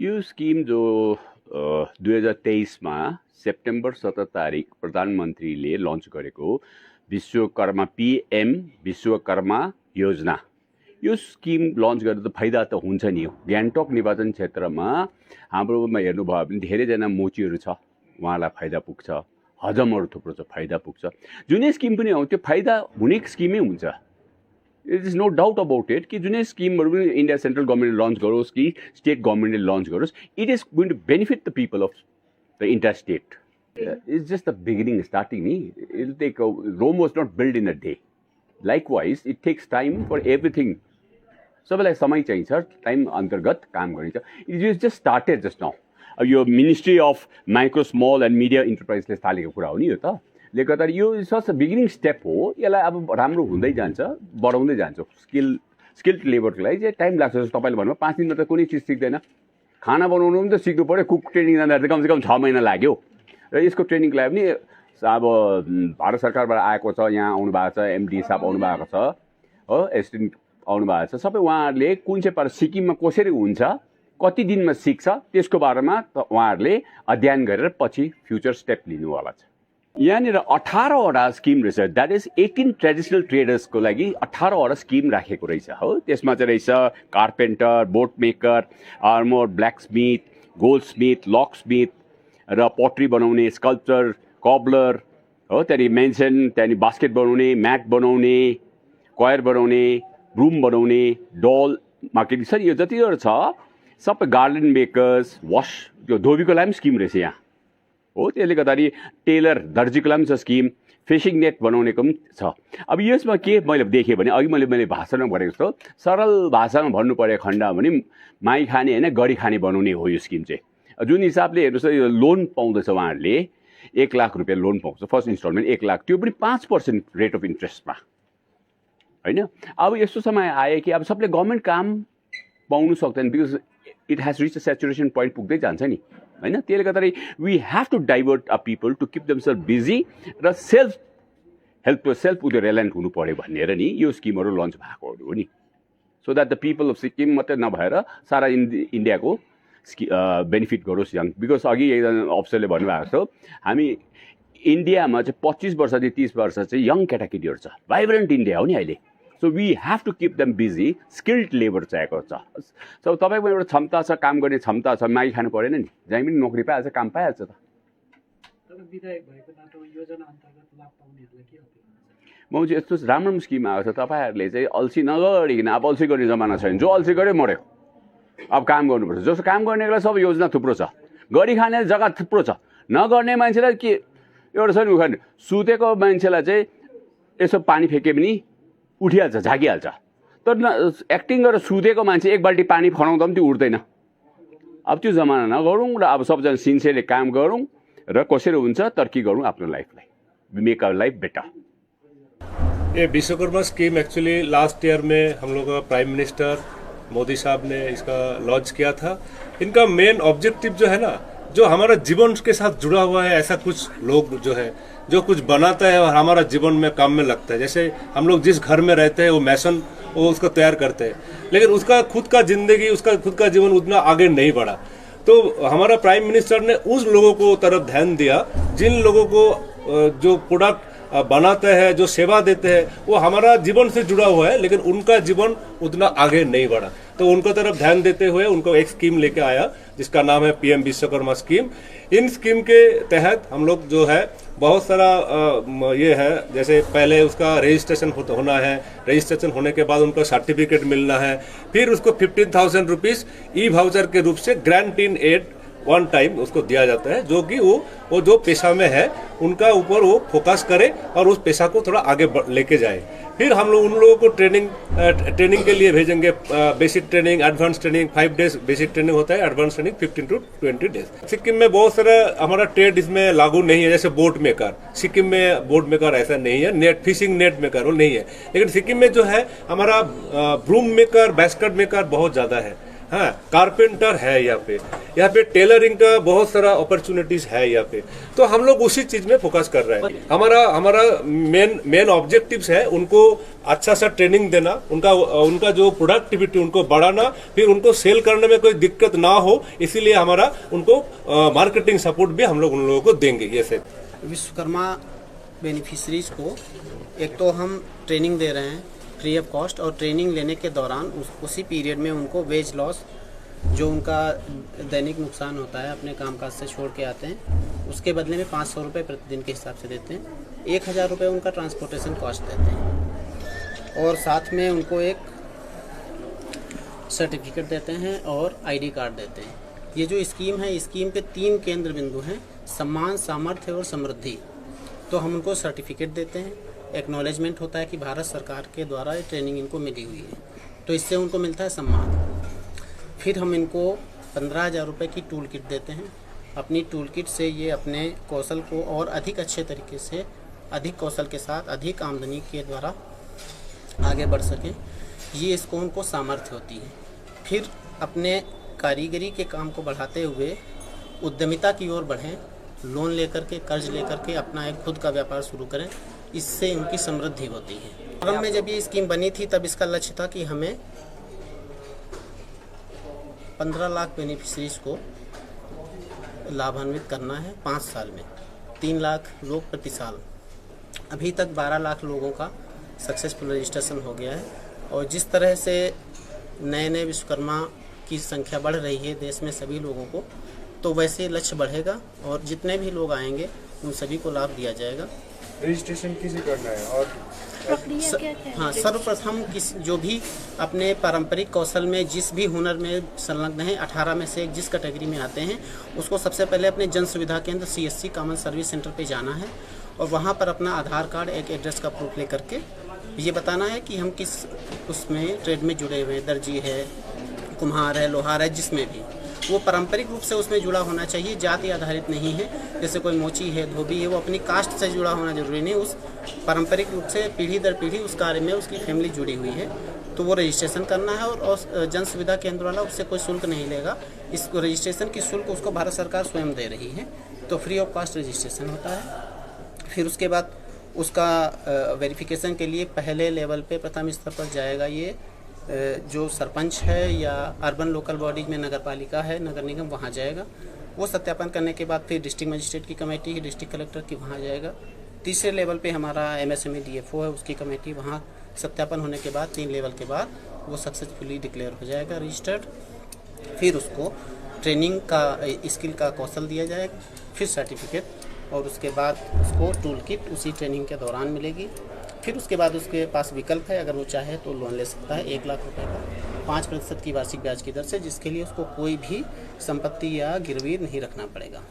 यो scheme जो 2023 में September 17 Tariq प्रधानमन्त्रीले लन्च गरेको विश्वकर्मा पीएम विश्वकर्मा योजना, यो स्किम लन्च गरेर त फाइदा त हुन्छ नि। गान्तोक निर्वाचन क्षेत्रमा हाम्रोमा हेर्नुभयो भने धेरैजना मोचीहरू छ, उहाँलाई फाइदा पुग्छ, हजमहरू थुप्रो छ, फाइदा पुग्छ। जुनै स्किम पनि हो त्यो फाइदा हुने स्किमै हुन्छ। It is no doubt about it कि जुनै स्किमहरू पनि इन्डिया सेन्ट्रल गभर्मेन्टले लन्च गरोस् कि स्टेट गभर्मेन्टले लन्च गरोस्, it is going to benefit the people of the inter state. It's just the beginning, starting नि। It take Rome was not built in a day. Likewise it takes time for everything. सबैलाई समय चाहिन्छ, time अन्तर्गत काम गरिन्छ। It is just started just now. अब यो ministry of micro small and medium इन्टरप्राइजले थालेको कुरा हो नि यो त। ले गर्दा यो सच बिगिनिङ स्टेप हो। यसलाई अब राम्रो हुँदै जान्छ, बढाउँदै जान्छ। स्किल्ड लेबरको लागि चाहिँ टाइम लाग्छ। जस्तो तपाईँले भन्नुभयो 5 दिनमा त कुनै चिज सिक्दैन। खाना बनाउनु पनि त सिक्नु पऱ्यो। कुक ट्रेनिङ जाँदाखेरि कमसेकम 6 महिना लाग्यो। र यसको ट्रेनिङको लागि पनि अब भारत सरकारबाट आएको छ, यहाँ आउनु भएको छ, एमडी साहब आउनु भएको छ, हो, एसिस्टेन्ट आउनु भएको छ। सबै उहाँहरूले कुन चाहिँ पारा सिक्किममा कसरी हुन्छ, कति दिनमा सिक्छ, त्यसको बारेमा उहाँहरूले अध्ययन गरेर पछि फ्युचर स्टेप लिनुवाला छ। यहाँनिर 18वटा स्किम रहेछ। द्याट इज 18 ट्रेडिसनल ट्रेडर्सको लागि 18वटा स्किम राखेको रहेछ, हो। त्यसमा चाहिँ रहेछ carpenter, boat maker, armour, blacksmith, goldsmith, locksmith र पटरी बनाउने, स्कल्पचर, कब्लर, हो। त्यहाँदेखि मेन्सन, त्यहाँदेखि बास्केट बनाउने, म्याट बनाउने, क्वायर बनाउने, ब्रुम बनाउने, डल मार्केटिङ, सर यो जतिवटा छ सबै, गार्डन मेकर्स, वास, त्यो धोबीको लागि पनि स्किम रहेछ यहाँ, हो। त्यसले गर्दाखेरि टेलर, दर्जीको लागि पनि छ स्किम, फिसिङ नेट बनाउनेको पनि छ। अब यसमा के मैले देखेँ भने अघि मैले भाषणमा भनेको जस्तो सरल भाषामा भन्नु पऱ्यो खण्ड भने माई खाने होइन गडी खाने बनाउने हो यो स्किम चाहिँ। जुन हिसाबले हेर्नुहोस् यो लोन पाउँदैछ उहाँहरूले, 1 लाख रुपियाँ लोन पाउँछ फर्स्ट इन्स्टलमेन्ट 1 लाख, त्यो पनि 5% रेट अफ इन्ट्रेस्टमा, होइन। अब यस्तो समय आयो कि अब सबले गभर्मेन्ट काम पाउनु सक्दैन, because it has reach a saturation point पुग्दै जान्छ नि, होइन। त्यसले गर्दाखेरि we have to divert a people to keep themselves busy र सेल्फ उनीहरू रिलायन्ट हुनु पऱ्यो भनेर नि यो स्किमहरू लन्च भएकोहरू हो नि। So that the people of Sikkim मात्रै नभएर सारा इन्डियाको बेनिफिट गरोस् यङ। बिकज अघि एकजना अफिसरले भन्नुभएको जस्तो हामी इन्डियामा चाहिँ 25 वर्षदेखि 30 वर्ष चाहिँ यङ केटाकेटीहरू छ। भाइब्रेन्ट इन्डिया हो नि अहिले। So we have to keep them busy. Skilled labour चाहिएको छ। सो तपाईँको एउटा क्षमता छ, काम गर्ने क्षमता छ, मागी खानु परेन नि, जहीँ पनि नोकरी पाइहाल्छ, काम पाइहाल्छ त। म चाहिँ यस्तो राम्रो स्किम आएको छ, तपाईँहरूले चाहिँ अल्छी नगरिकन, अब अल्छी गर्ने जमाना छैन। जो अल्छी गऱ्यो मऱ्यो, अब काम गर्नुपर्छ। जस्तो काम गर्नेलाई सब योजना थुप्रो छ, गरी खाने जग्गा थुप्रो छ। नगर्ने मान्छेलाई के एउटा छ नि, उखान सुतेको मान्छेलाई चाहिँ यसो पानी फेके पनि उठिहाल्छ, झाकिहाल्छ। तर एक्टिङ गरेर सुतेको मान्छे 1 बाल्टी पानी खनाउँदा पनि त्यो उठ्दैन। अब त्यो जमाना नगरौँ र अब सबजना सिन्सियरली काम गरौँ र कसरी हुन्छ तरक्की गरौँ आफ्नो लाइफलाई, मेक आवर लाइफ बेटर। ये Vishwakarma scheme actually last year में हम लोग का प्राइम मिनिस्टर मोदी साहब ने इसका लॉन्च किया था। इनका मेन ऑब्जेक्टिव जो है ना, जो हमारा जीवन के साथ जुड़ा हुआ है, ऐसा कुछ लोग जो है जो कुछ बनाता है और हमारा जीवन में काम में लगता है। जैसे हम लोग जिस घर में रहते हैं वो मैसन वो उसको तैयार करते हैं, लेकिन उसका खुद का जिंदगी, उसका खुद का जीवन उतना आगे नहीं बढ़ा। तो हमारा प्राइम मिनिस्टर ने उस लोगों को तरफ ध्यान दिया जिन लोगों को जो प्रोडक्ट बनाते हैं, जो सेवा देते हैं, वो हमारा जीवन से जुड़ा हुआ है, लेकिन उनका जीवन उतना आगे नहीं बढ़ा। तो उनको तरफ ध्यान देते हुए उनको एक स्कीम लेके आया जिसका नाम है पीएम विश्वकर्मा स्कीम। इन स्कीम के तहत हम लोग जो है बहुत सारा ये है, जैसे पहले उसका रजिस्ट्रेशन होना है, रजिस्ट्रेशन होने के बाद उनको सर्टिफिकेट मिलना है, फिर उसको 15,000 रुपीज ई वाउचर के रूप से ग्रांट इन एड 1 टाइम उसको दिया जाता है, जो कि वो जो पेशा में है उनका ऊपर वो फोकस करे और उस पेशा को थोड़ा आगे लेके जाए। फिर हम लोग उन लोगों को ट्रेनिंग के लिए भेजेंगे। Basic training, advance training, 5 days basic training होता है, advance training 15 to 20 days. Sikkim में बहुत सारा हमारा ट्रेड इसमें लागू नहीं है, जैसे बोट मेकर। सिक्किम में बोट मेकर ऐसा नहीं है, नेट फिशिंग नेट मेकर वो नहीं है। लेकिन सिक्किम में जो है हमारा ब्रूम मेकर, बास्केट मेकर बहुत ज्यादा है। हाँ, कारपेंटर है यहाँ पे टेलरिंग का बहुत सारा अपॉर्चुनिटीज है यहाँ पे। तो हम लोग उसी चीज में फोकस कर रहे हैं। हमारा मेन ऑब्जेक्टिव्स है उनको अच्छा सा ट्रेनिंग देना, उनका जो प्रोडक्टिविटी उनको बढ़ाना, फिर उनको सेल करने में कोई दिक्कत ना हो, इसीलिए हमारा उनको मार्केटिंग सपोर्ट भी हम लोग उन लोगों को देंगे। ये से विश्वकर्मा बेनिफिशरीज को एक तो हम ट्रेनिंग दे रहे हैं फ्री ऑफ कॉस्ट, और ट्रेनिंग लेने के दौरान उसी पीरियड में उनको वेज लॉस, जो उनका दैनिक नुकसान होता है अपने कामकाज से छोड़ के आते हैं, उसके बदले में 500 रुपये प्रतिदिन के हिसाब से देते हैं। 1000 रुपये उनका ट्रांसपोर्टेशन कॉस्ट देते हैं, और साथ में उनको एक सर्टिफिकेट देते हैं और ID कार्ड देते हैं। ये जो स्कीम है, स्कीम के 3 केंद्र बिंदु हैं, सम्मान, सामर्थ्य और समृद्धि। तो हम उनको सर्टिफिकेट देते हैं, एक्नॉलेजमेंट होता है कि भारत सरकार के द्वारा ये ट्रेनिंग इनको मिली हुई है, तो इससे उनको मिलता है सम्मान। फिर हम इनको 15,000 रुपये की टूल किट देते हैं। अपनी टूल किट से ये अपने कौशल को और अधिक अच्छे तरीके से, अधिक कौशल के साथ, अधिक आमदनी के द्वारा आगे बढ़ सकें, ये इसको उनको सामर्थ्य होती है। फिर अपने कारीगरी के काम को बढ़ाते हुए उद्यमिता की ओर बढ़ें, लोन लेकर के, कर्ज लेकर के अपना एक खुद का व्यापार शुरू करें, इससे उनकी समृद्धि होती है। प्रारंभ में जब ये स्कीम बनी थी तब इसका लक्ष्य था कि हमें 15 लाख बेनिफिशरीज को लाभान्वित करना है 5 साल में, 3 लाख लोग प्रति साल। अभी तक 12 लाख लोगों का सक्सेसफुल रजिस्ट्रेशन हो गया है, और जिस तरह से नए विश्वकर्मा की संख्या बढ़ रही है देश में सभी लोगों को, तो वैसे लक्ष्य बढ़ेगा और जितने भी लोग आएंगे उन सभी को लाभ दिया जाएगा। रजिस्ट्रेशन किसे करना है और प्रक्रिया क्या है? हाँ, सर्वप्रथम जो भी अपने पारंपरिक कौशल में जिस भी हुनर में संलग्न हैं, 18 में से जिस कैटेगरी में आते हैं, उसको सबसे पहले अपने जन सुविधा केंद्र CSC कॉमन सर्विस सेंटर पे जाना है, और वहाँ पर अपना आधार कार्ड, एक एड्रेस का प्रूफ ले करके ये बताना है कि हम किस उसमें ट्रेड में जुड़े हुए हैं, दर्जी है, कुम्हार है, लोहार है, जिसमें भी वो पारंपरिक रूप से उसमें जुड़ा होना चाहिए, जाति आधारित नहीं है। जैसे कोई मोची है, धोबी है, वो अपनी कास्ट से जुड़ा होना जरूरी नहीं, उस पारंपरिक रूप से पीढ़ी दर पीढ़ी उस कार्य में उसकी फैमिली जुड़ी हुई है, तो वो रजिस्ट्रेशन करना है। और जन सुविधा केंद्र वाला उससे कोई शुल्क नहीं लेगा, इस रजिस्ट्रेशन की शुल्क उसको भारत सरकार स्वयं दे रही है, तो फ्री ऑफ कॉस्ट रजिस्ट्रेशन होता है। फिर उसके बाद उसका वेरिफिकेशन के लिए पहले लेवल पे, प्रथम स्तर पर जाएगा ये जो सरपंच है या अर्बन लोकल बॉडी में नगर पालिका है, नगर निगम, वहाँ जाएगा। वो सत्यापन करने के बाद फिर डिस्ट्रिक्ट मजिस्ट्रेट की कमेटी, डिस्ट्रिक्ट कलेक्टर की वहाँ जाएगा। तीसरे लेवल पे हमारा MSME DFO है, उसकी कमेटी, वहाँ सत्यापन होने के बाद 3 लेवल के बाद वो सक्सेसफुली डिक्लेयर हो जाएगा, रजिस्टर्ड। फिर उसको ट्रेनिंग का, स्किल का कौशल दिया जाएगा, फिर सर्टिफिकेट, और उसके बाद उसको टूल किट उसी ट्रेनिंग के दौरान मिलेगी। फिर उसके बाद उसके पास विकल्प है, अगर वो चाहे तो लोन ले सकता है 1 लाख रुपए का 5% की वार्षिक ब्याज की दर से, जिसके लिए उसको कोई भी संपत्ति या गिरवी नहीं रखना पड़ेगा।